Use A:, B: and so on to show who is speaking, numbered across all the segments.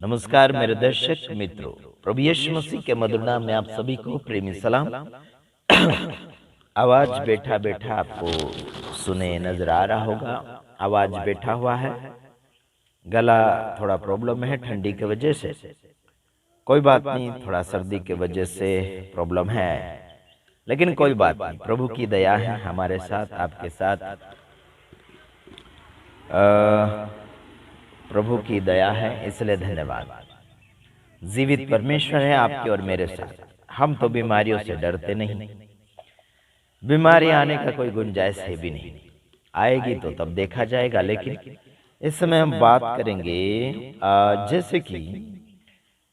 A: नमस्कार मेरे दर्शक मित्रों, प्रभु यीशु मसीह के मधुर नाम में आप सभी को प्रेमी सलाम। आवाज बैठा बैठा आपको सुने नजर आ रहा होगा। आवाज बैठा हुआ है, गला थोड़ा प्रॉब्लम है ठंडी की वजह से। कोई बात नहीं, थोड़ा सर्दी की वजह से प्रॉब्लम है, लेकिन कोई बात नहीं। प्रभु की दया है हमारे साथ, आपके साथ। प्रभु की दया है, इसलिए धन्यवाद। जीवित परमेश्वर है आपके और मेरे साथ। हम तो बीमारियों से डरते नहीं, बीमारी आने का कोई गुंजाइश है भी नहीं। आएगी तो तब देखा जाएगा, लेकिन इस समय हम बात करेंगे जैसे कि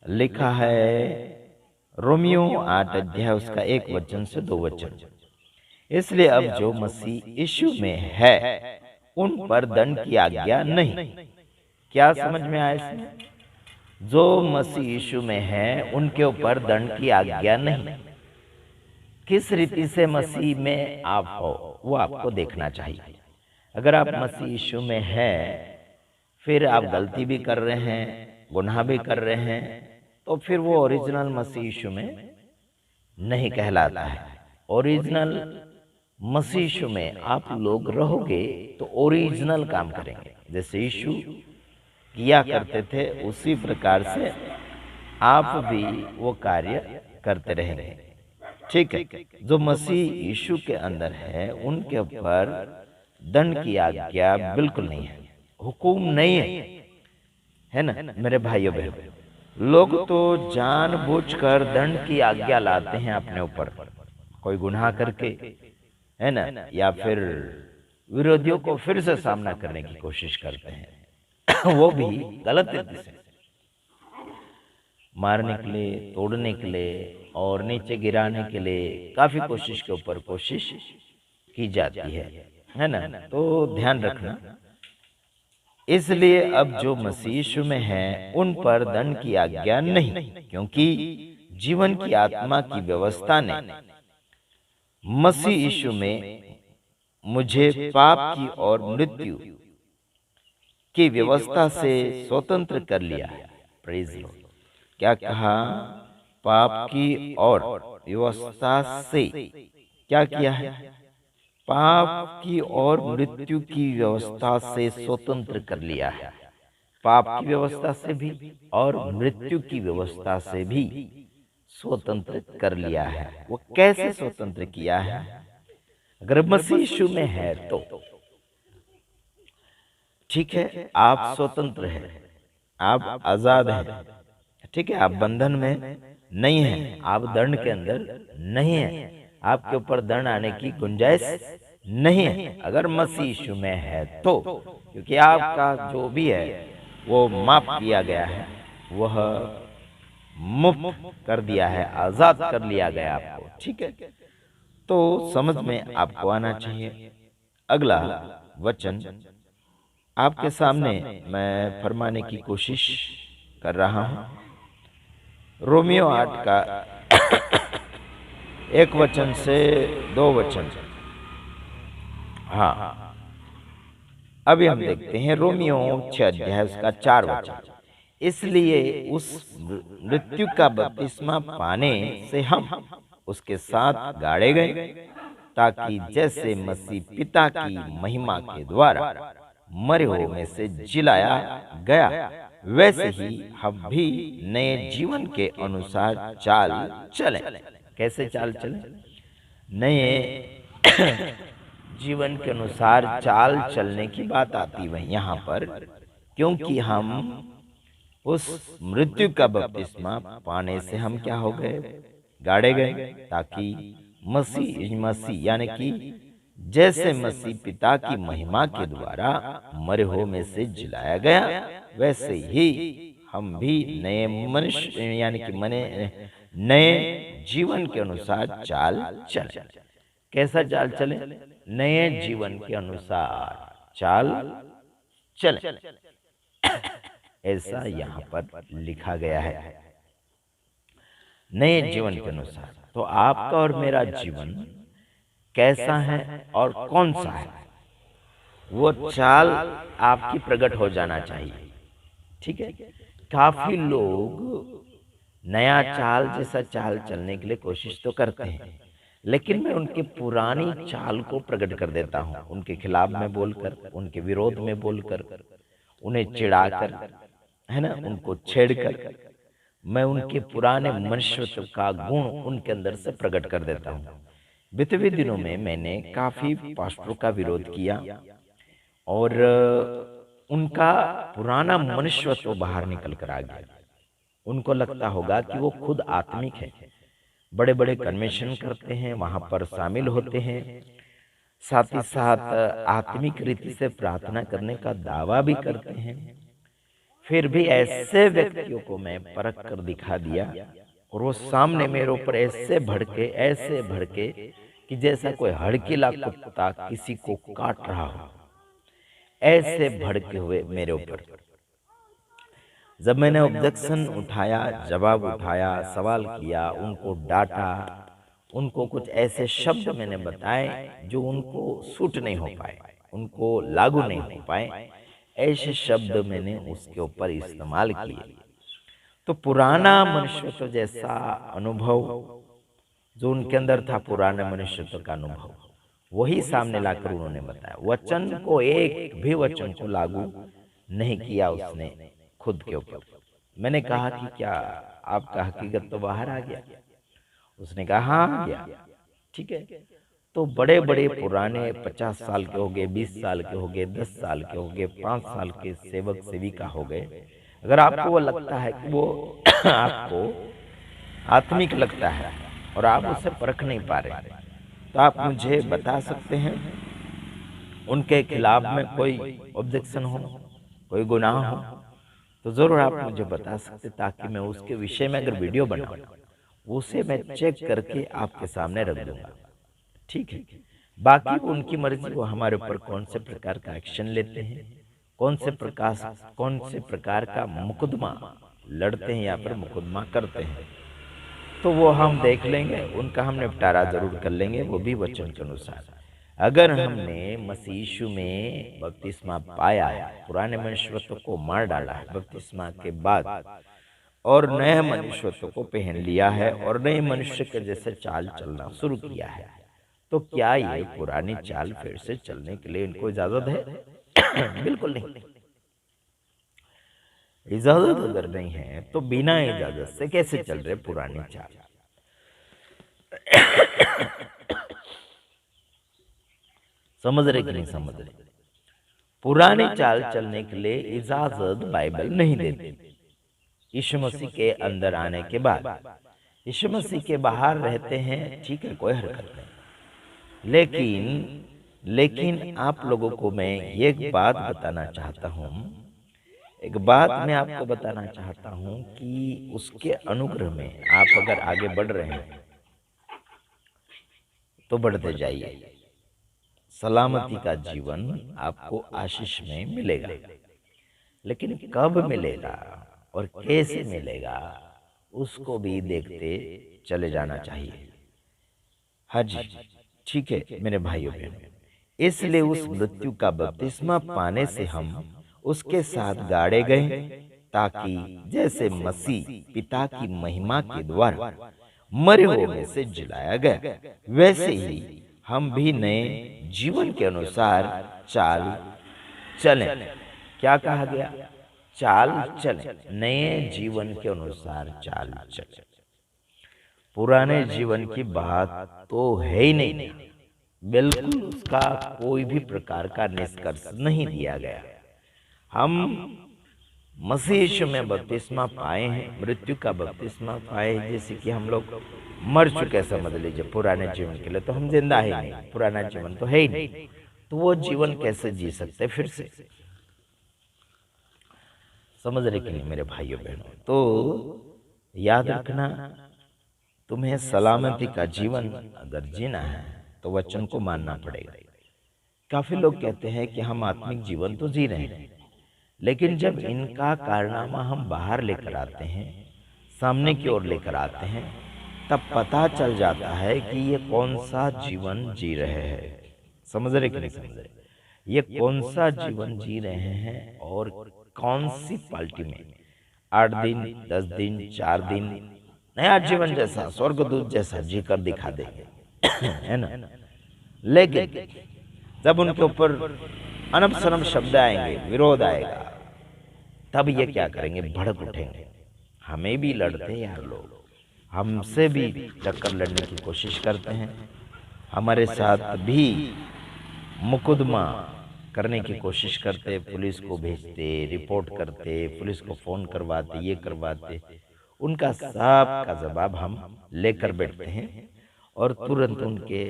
A: लिखा है रोमियो 8 अध्याय उसका 1 वचन से 2 वचन। इसलिए अब जो मसीह यीशु में है उन पर दंड की आज्ञा नहीं। क्या समझ में आया इसमें? जो मसीह यीशु में है उनके ऊपर दंड की आज्ञा नहीं। किस रीति से मसीह में आप हो वो आपको देखना चाहिए। अगर आप मसीह यीशु में है, फिर आप गलती भी कर रहे हैं, गुनाह भी कर रहे हैं, तो फिर वो ओरिजिनल मसीह यीशु में नहीं कहलाता है। ओरिजिनल मसीह यीशु में आप लोग रहोगे तो ओरिजिनल काम करेंगे। जैसे यीशु किया करते थे उसी प्रकार से आप भी वो कार्य करते रहेंगे। ठीक है। जो मसीह यीशु के अंदर है उनके ऊपर दंड की आज्ञा बिल्कुल नहीं है, हुकुम नहीं है ना मेरे भाइयों बहनों। लोग तो जानबूझकर दंड की आज्ञा लाते हैं अपने ऊपर, कोई गुनाह करके, है ना, या फिर विरोधियों को फिर से सामना करने की कोशिश करते हैं। वो भी गलत रीति से मारने के लिए, तोड़ने के लिए और नीचे गिराने के लिए काफी कोशिश के ऊपर कोशिश की जाती है ना। तो ध्यान रखना। इसलिए अब जो मसीह यीशु में है उन पर दंड की आज्ञा नहीं, क्योंकि जीवन की आत्मा की व्यवस्था ने मसीह यीशु में मुझे पाप की और मृत्यु की व्यवस्था से स्वतंत्र कर लिया है। Praise Lord. क्या कहा? पाप की और व्यवस्था से क्या किया है? पाप की और मृत्यु की व्यवस्था से स्वतंत्र कर लिया है। पाप की व्यवस्था से भी और मृत्यु की व्यवस्था से भी स्वतंत्र कर लिया है। वो कैसे स्वतंत्र किया है? अगर मसीह यीशु में है तो ठीक है, आप स्वतंत्र हैं, आप आजाद हैं। ठीक है, आप बंधन में नहीं हैं, आप दंड के अंदर नहीं हैं, आपके ऊपर दंड आने की गुंजाइश नहीं है अगर मसीह यीशु में है तो। क्योंकि आपका जो भी है वो माफ किया गया है, वह मुक्त कर दिया है, आजाद कर लिया गया आपको। ठीक है, तो समझ में आपको आना चाहिए। अगला वचन आपके सामने मैं फरमाने की कोशिश कर रहा हूं। रोमियो 8 का 1 वचन से 2 वचन। हाँ, अभी हम देखते हैं रोमियो 6 अध्याय का 4 वचन। इसलिए उस मृत्यु का बपतिस्मा पाने से हम उसके साथ गाड़े गए, ताकि जैसे मसीह पिता की महिमा के द्वारा मरे हुए में से जिलाया गया, वैसे ही हम भी नए जीवन के अनुसार चाल चलें। कैसे चाल चलें? नए जीवन के अनुसार चाल चलने की बात आती है यहाँ पर, क्योंकि हम उस मृत्यु का बपतिस्मा पाने से हम क्या हो गए? गाड़े गए, ताकि मसीह यानी कि जैसे मसीह पिता की महिमा के द्वारा मरे हुए में से जिलाया गया, वैसे ही हम भी नए मनुष्य यानी कि नए जीवन के अनुसार चाल चले। कैसा चाल चले? नए जीवन के अनुसार चाल चले, ऐसा यहाँ पर लिखा गया है, नए जीवन के अनुसार। तो आपका और मेरा जीवन कैसा है और कौन सा है, वो चाल आपकी प्रकट हो जाना चाहिए। ठीक है, काफी लोग नया चाल जैसा चाल चलने के लिए कोशिश तो करते हैं, लेकिन मैं उनकी पुरानी चाल को प्रकट कर देता हूँ, उनके खिलाफ में बोलकर, उनके विरोध में बोलकर, उन्हें चिढ़ाकर, है ना, उनको छेड़कर मैं उनके पुराने मनुष्यत्व का गुण उनके अंदर से प्रकट कर देता हूँ। बीते हुए दिनों में मैंने काफी पास्टरों का विरोध किया और उनका पुराना मनुष्यत्व बाहर निकल कर आ गया। उनको लगता होगा कि वो खुद आत्मिक है, बड़े बड़े कन्वेंशन करते हैं, वहां पर शामिल होते हैं, साथ ही साथ आत्मिक रीति से प्रार्थना करने का दावा भी करते हैं। फिर भी ऐसे व्यक्तियों को मैं परख कर दिखा दिया और वो सामने मेरे ऊपर ऐसे भड़के कि जैसा कोई हड़कीला कुत्ता किसी को काट रहा हो, ऐसे भड़के हुए मेरे ऊपर। जब मैंने ऑब्जेक्शन उठाया, जवाब उठाया, सवाल किया, उनको डांटा, उनको कुछ ऐसे शब्द मैंने बताए जो उनको सूट नहीं हो पाए, उनको लागू नहीं हो पाए, ऐसे शब्द मैंने उसके ऊपर इस्तेमाल किए। तो पुराना मनुष्यत्व जैसा अनुभव जो उनके अंदर था, पुराने मनुष्यत्व का अनुभव, वही सामने लाकर उन्होंने बताया। वचन को, एक भी वचन को लागू नहीं किया उसने खुद के ऊपर। मैंने कहा कि क्या आपका हकीकत तो बाहर आ गया? उसने कहा हाँ आ गया। ठीक है, तो बड़े बड़े पुराने 50 साल के हो गए, 20 साल के हो गए, 10 साल के हो गए, 5 साल के सेवक सेविका हो गए, अगर आपको वो लगता है कि वो आपको आत्मिक लगता है और आप उसे परख नहीं पा रहे, तो आप मुझे बता सकते हैं उनके खिलाफ में कोई ऑब्जेक्शन हो, कोई गुनाह हो, तो जरूर आप मुझे बता सकते, ताकि मैं उसके विषय में अगर वीडियो बनाऊं उसे मैं चेक करके आपके सामने रख दूंगा। ठीक है, बाकी उनकी मर्जी, वो हमारे ऊपर कौन से प्रकार का एक्शन लेते हैं, कौन से प्रकार का मुकदमा लड़ते हैं या फिर मुकदमा करते हैं, तो वो हम देख लेंगे, उनका हम निपटारा जरूर कर लेंगे, वो भी वचन के अनुसार। अगर हमने मसीह यीशु में बपतिस्मा पाया, पुराने मनुष्यत्व को मार डाला है बपतिस्मा के बाद और नए मनुष्यत्व को पहन लिया है और नए मनुष्य के जैसे चाल चलना शुरू किया है, तो क्या ये पुरानी चाल फिर से चलने के लिए इनको इजाजत है? बिल्कुल नहीं। इजाजत अगर नहीं है तो बिना इजाजत से कैसे चल रहे पुरानी चाल? समझ रहे कि नहीं समझ रहे? पुरानी चाल चलने के लिए इजाजत बाइबल नहीं देती। यीशु मसीह के अंदर आने के बाद, यीशु मसीह के बाहर रहते हैं, ठीक है, कोई हरकत नहीं, लेकिन आप लोगों को मैं एक बात बताना चाहता हूँ, एक बात मैं आपको बताना चाहता हूँ कि उसके अनुग्रह में आप अगर आगे बढ़ रहे हैं तो बढ़ते जाइए, सलामती का जीवन आपको आशीष में मिलेगा। लेकिन कब मिलेगा और कैसे मिलेगा उसको भी देखते चले जाना चाहिए। हाँ जी, ठीक है मेरे भाइयों बहनों, इसलिए उस मृत्यु का बपतिस्मा पाने से हम उसके साथ गाड़े गए, ताकि जैसे मसीह पिता की महिमा के द्वारा मरे हुए में से जिलाया गया, वैसे ही हम भी नए जीवन के अनुसार चाल चलें। क्या कहा गया? चाल चलें, नए जीवन के अनुसार चाल चलें। पुराने जीवन की बात तो है ही नहीं, बिल्कुल उसका कोई भी प्रकार का निष्कर्ष नहीं दिया गया। हम मसीह यीशु में बपतिस्मा पाए हैं, मृत्यु का बपतिस्मा पाए हैं, जैसे कि हम लोग मर चुके समझ लीजिए पुराने जीवन के लिए, तो हम जिंदा ही नहीं, पुराना जीवन तो है ही नहीं, तो वो जीवन कैसे जी सकते फिर से? समझ रहे कि नहीं मेरे भाइयों बहनों? तो याद रखना, तुम्हें सलामती का जीवन अगर जीना है तो वचन को मानना पड़ेगा। काफी लोग कहते हैं कि हम आत्मिक जीवन तो जी रहे हैं, लेकिन जब इनका कारनामा हम बाहर लेकर आते हैं, सामने की ओर लेकर आते हैं, तब पता चल जाता है कि ये कौन सा जीवन जी रहे हैं। समझ रहे कि नहीं समझ रहे? ये कौन सा जीवन जी रहे हैं और कौन सी पार्टी में, 8 दिन, 10 दिन, 4 दिन नया जीवन जैसा, स्वर्गदूत जैसा जीकर दिखा देंगे, है ना। लेकिन जब उनके ऊपर अनब शनब शब्द आएंगे, विरोध आएगा, तब ये क्या करेंगे, भड़क उठेंगे। हमें भी लड़ते हैं यार लोग, हमसे भी टक्कर लड़ने की कोशिश करते हैं, हमारे साथ भी मुकदमा करने की कोशिश करते, पुलिस को भेजते, रिपोर्ट करते, पुलिस को फ़ोन करवाते, ये करवाते। उनका सब का जवाब हम लेकर बैठते हैं और तुरंत उनके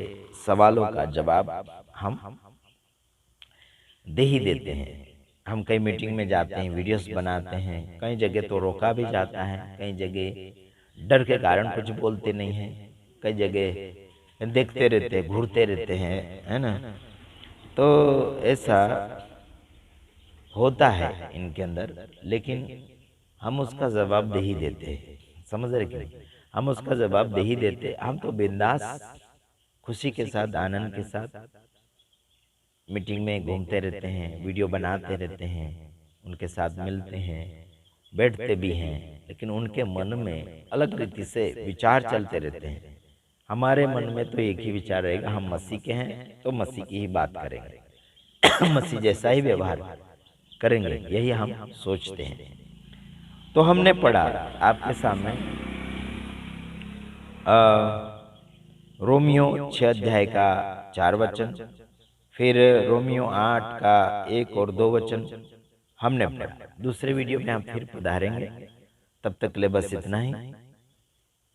A: सवालों का जवाब हम दे ही देते हैं। हम कई मीटिंग में जाते हैं, वीडियोस बनाते हैं, कई जगह तो रोका भी जाता है, कई जगह डर के कारण कुछ बोलते नहीं हैं, कई जगह देखते रहते हैं, घूरते रहते हैं, है ना। तो ऐसा होता है इनके अंदर, लेकिन हम उसका जवाब दे ही देते हैं, समझ रहे कि नहीं। हम उसका जवाब दे ही देते, हम तो बिंदास खुशी के साथ, आनंद के साथ मीटिंग में घूमते रहते हैं, वीडियो बनाते रहते हैं, उनके साथ मिलते हैं, बैठते भी हैं, लेकिन उनके मन में अलग रीति से विचार चलते रहते हैं। हमारे मन में तो एक ही विचार रहेगा, हम मसीह के हैं तो मसीह की ही बात करेंगे, मसीह जैसा ही व्यवहार करेंगे, यही हम सोचते हैं। तो हमने पढ़ा आपके सामने रोमियो 6 अध्याय का 4 वचन, फिर रोमियो 8 का 1 और 2 वचन हमने पढ़ा। दूसरे वीडियो में हम फिर पधारेंगे, तब तक के लिए बस इतना ही,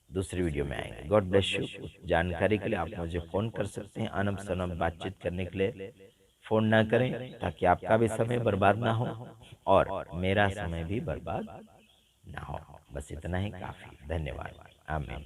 A: दूसरी वीडियो में आएंगे। God bless you. जानकारी के लिए आप मुझे फ़ोन कर सकते हैं, अनब शनब बातचीत करने के लिए फ़ोन ना करें, ताकि आपका भी समय बर्बाद ना हो और मेरा समय भी बर्बाद ना हो। बस इतना ही काफ़ी। धन्यवाद। आमीन।